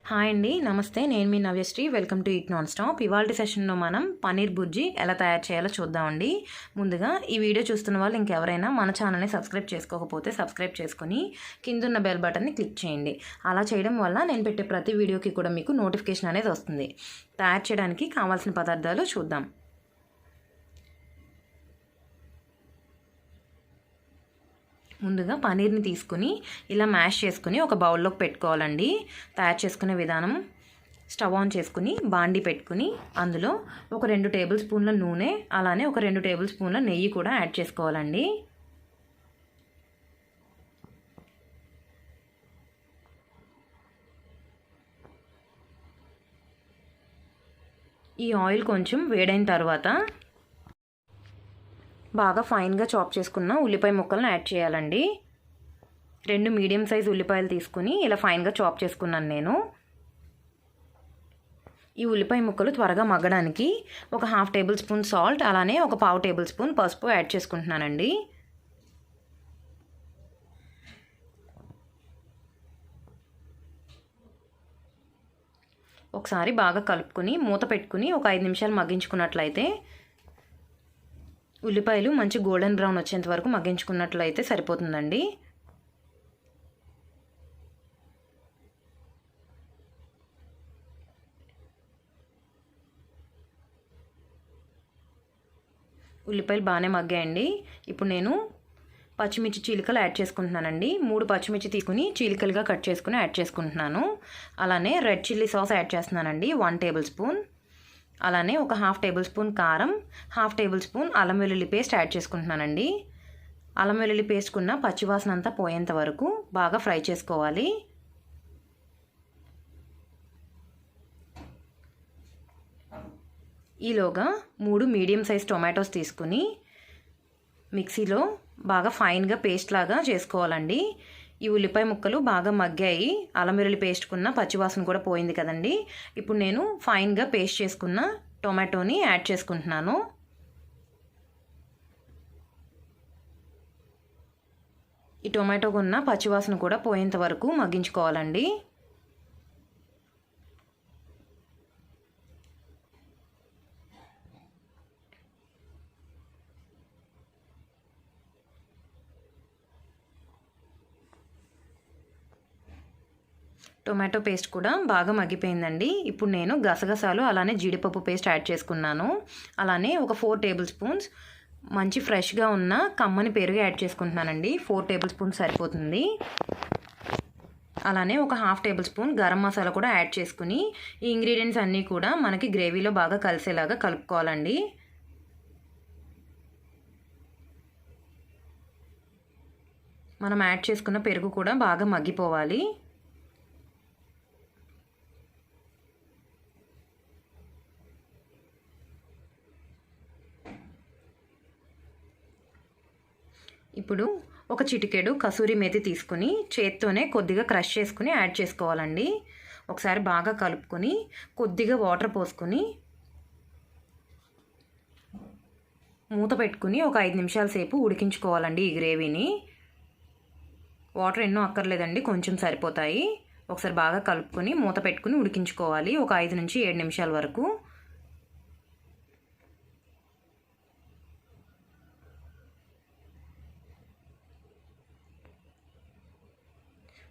Hi అండి, నమస్తే. నేను మీ Navyasri. Welcome to eat non stop. ఇవాళ సెషన్లో మనం పన్నీర్ బుర్జీ ఎలా తయారు చేయాలో చూద్దామండి. ముందుగా ఈ వీడియో చూస్తున్న వాళ్ళు ఇంకెవరైనా మన ఛానల్ని సబ్స్క్రైబ్ చేసుకోకపోతే సబ్స్క్రైబ్ చేసుకొని కిందున్న బెల్ బటన్ని క్లిక్ చేయండి. అలా చేయడం వల్ల నేను పెట్టే ప్రతి వీడియోకి కూడా మీకు నోటిఫికేషన్ అనేది వస్తుంది. తయారు చేయడానికి కావాల్సిన పదార్థాలు చూద్దాం. ముందుగా పన్నీర్ని తీసుకుని ఇలా మ్యాష్ చేసుకుని ఒక బౌల్లోకి పెట్టుకోవాలండి. తయారు చేసుకునే విధానం: స్టవ్ ఆన్ చేసుకుని బాండి పెట్టుకుని అందులో ఒక 2 టేబుల్ స్పూన్ల నూనె, అలానే ఒక 2 టేబుల్ స్పూన్ల నెయ్యి కూడా యాడ్ చేసుకోవాలండి. ఈ ఆయిల్ కొంచెం వేడైన తర్వాత బాగా ఫైన్గా చాప్ చేసుకున్న ఉల్లిపాయ ముక్కలను యాడ్ చేయాలండి. 2 మీడియం సైజ్ ఉల్లిపాయలు తీసుకుని ఇలా ఫైన్గా చాప్ చేసుకున్నాను నేను. ఈ ఉల్లిపాయ ముక్కలు త్వరగా మగ్గడానికి ఒక 1/2 టేబుల్ స్పూన్ సాల్ట్, అలానే ఒక 1/4 టేబుల్ స్పూన్ పసుపు యాడ్ చేసుకుంటున్నానండి. ఒకసారి బాగా కలుపుకొని మూత పెట్టుకుని ఒక 5 నిమిషాలు మగ్గించుకున్నట్లయితే, ఉల్లిపాయలు మంచి గోల్డెన్ బ్రౌన్ వచ్చేంత వరకు మగ్గించుకున్నట్లయితే సరిపోతుందండి. ఉల్లిపాయలు బాగానే మగ్గాయండి. ఇప్పుడు నేను పచ్చిమిర్చి చీలికలు యాడ్ చేసుకుంటున్నానండి. 3 పచ్చిమిర్చి తీసుకుని చీలికలుగా కట్ చేసుకుని యాడ్ చేసుకుంటున్నాను. అలానే రెడ్ చిల్లీ సాస్ యాడ్ చేస్తున్నానండి, 1 టేబుల్ స్పూన్. అలానే ఒక 1/2 టేబుల్ స్పూన్ కారం, 1/2 టేబుల్ స్పూన్ అల్లం వెల్లుల్లి పేస్ట్ యాడ్ చేసుకుంటున్నానండి. అల్లం వెల్లుల్లి పేస్ట్కున్న పచ్చివాసన అంతా పోయేంత వరకు బాగా ఫ్రై చేసుకోవాలి. ఈలోగా 3 మీడియం సైజ్ టొమాటోస్ తీసుకుని మిక్సీలో బాగా ఫైన్గా పేస్ట్ లాగా చేసుకోవాలండి. ఈ ఉల్లిపాయ ముక్కలు బాగా మగ్గాయి, అల్లం వెల్లుల్లి పేస్ట్కున్న పచ్చివాసన కూడా పోయింది కదండి. ఇప్పుడు నేను ఫైన్గా పేస్ట్ చేసుకున్న టొమాటోని యాడ్ చేసుకుంటున్నాను. ఈ టొమాటోకు ఉన్న పచ్చివాసన కూడా పోయేంత వరకు మగ్గించుకోవాలండి. టొమాటో పేస్ట్ కూడా బాగా మగ్గిపోయిందండి. ఇప్పుడు నేను గసగసాలు అలానే జీడిపప్పు పేస్ట్ యాడ్ చేసుకున్నాను. అలానే ఒక 4 టేబుల్ స్పూన్స్ మంచి ఫ్రెష్గా ఉన్న కమ్మని పెరుగు యాడ్ చేసుకుంటున్నానండి. 4 టేబుల్ స్పూన్స్ సరిపోతుంది. అలానే ఒక 1/2 టేబుల్ స్పూన్ గరం మసాలా కూడా యాడ్ చేసుకుని ఈ ఇంగ్రీడియంట్స్ అన్నీ కూడా మనకి గ్రేవీలో బాగా కలిసేలాగా కలుపుకోవాలండి. మనం యాడ్ చేసుకున్న పెరుగు కూడా బాగా మగ్గిపోవాలి. ఇప్పుడు ఒక చిటికెడు కసూరి మేతి తీసుకుని చేత్తోనే కొద్దిగా క్రష్ చేసుకుని యాడ్ చేసుకోవాలండి. ఒకసారి బాగా కలుపుకొని కొద్దిగా వాటర్ పోసుకొని మూత పెట్టుకుని ఒక 5 నిమిషాల సేపు ఉడికించుకోవాలండి ఈ గ్రేవీని. వాటర్ ఎన్నో అక్కర్లేదండి, కొంచెం సరిపోతాయి. ఒకసారి బాగా కలుపుకొని మూత పెట్టుకుని ఉడికించుకోవాలి ఒక 5 నుంచి 7 నిమిషాల వరకు.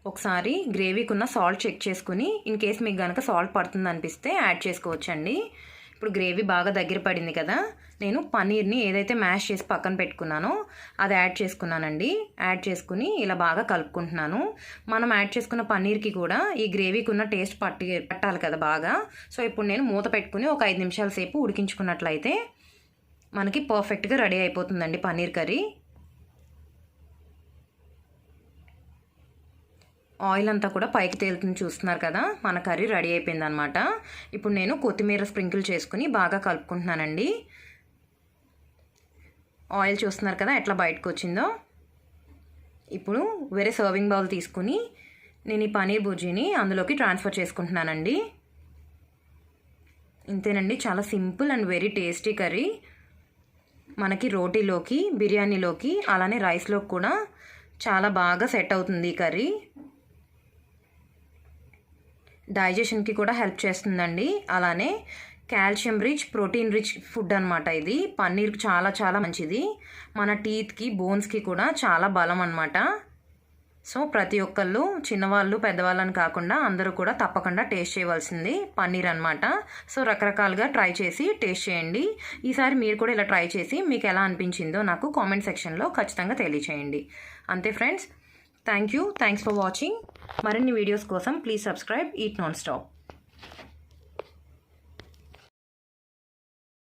ఒకసారి గ్రేవీకి ఉన్న సాల్ట్ చెక్ చేసుకుని ఇన్ కేస్ మీకు కనుక సాల్ట్ పడుతుంది అనిపిస్తే యాడ్ చేసుకోవచ్చండి. ఇప్పుడు గ్రేవీ బాగా దగ్గర పడింది కదా, నేను పన్నీర్ని ఏదైతే మ్యాష్ చేసి పక్కన పెట్టుకున్నానో అది యాడ్ చేసుకున్నానండి. యాడ్ చేసుకుని ఇలా బాగా కలుపుకుంటున్నాను. మనం యాడ్ చేసుకున్న పన్నీర్కి కూడా ఈ గ్రేవీకి ఉన్న టేస్ట్ పట్టాలి కదా బాగా. సో ఇప్పుడు నేను మూత పెట్టుకుని ఒక 5 నిమిషాల సేపు ఉడికించుకున్నట్లయితే మనకి పర్ఫెక్ట్గా రెడీ అయిపోతుందండి పన్నీర్ కర్రీ. ఆయిల్ అంతా కూడా పైకి తేలుతుంది, చూస్తున్నారు కదా. మన కర్రీ రెడీ అయిపోయింది అనమాట. ఇప్పుడు నేను కొత్తిమీర స్ప్రింకిల్ చేసుకుని బాగా కలుపుకుంటున్నానండి. ఆయిల్ చూస్తున్నారు కదా ఎట్లా బయటకు వచ్చిందో. ఇప్పుడు వేరే సర్వింగ్ బౌల్ తీసుకుని నేను ఈ పన్నీర్ బుర్జీని అందులోకి ట్రాన్స్ఫర్ చేసుకుంటున్నానండి. ఇంతేనండి, చాలా simple and very tasty curry. మనకి రోటీలోకి, బిర్యానీలోకి, అలానే రైస్లోకి కూడా చాలా బాగా సెట్ అవుతుంది ఈ కర్రీ. డైజెషన్కి కూడా హెల్ప్ చేస్తుందండి. అలానే calcium rich, protein rich food అనమాట ఇది. పన్నీర్ చాలా చాలా మంచిది. మన టీత్కి, బోన్స్కి కూడా చాలా బలం అనమాట. సో ప్రతి ఒక్కళ్ళు, చిన్నవాళ్ళు పెద్దవాళ్ళని కాకుండా అందరూ కూడా తప్పకుండా టేస్ట్ చేయవలసింది పన్నీర్ అనమాట. సో రకరకాలుగా ట్రై చేసి టేస్ట్ చేయండి. ఈసారి మీరు కూడా ఇలా ట్రై చేసి మీకు ఎలా అనిపించిందో నాకు కామెంట్ సెక్షన్లో ఖచ్చితంగా తెలియచేయండి. అంతే ఫ్రెండ్స్, థ్యాంక్స్ ఫర్ వాచింగ్. మరిన్ని వీడియోస్ కోసం please subscribe eat non stop.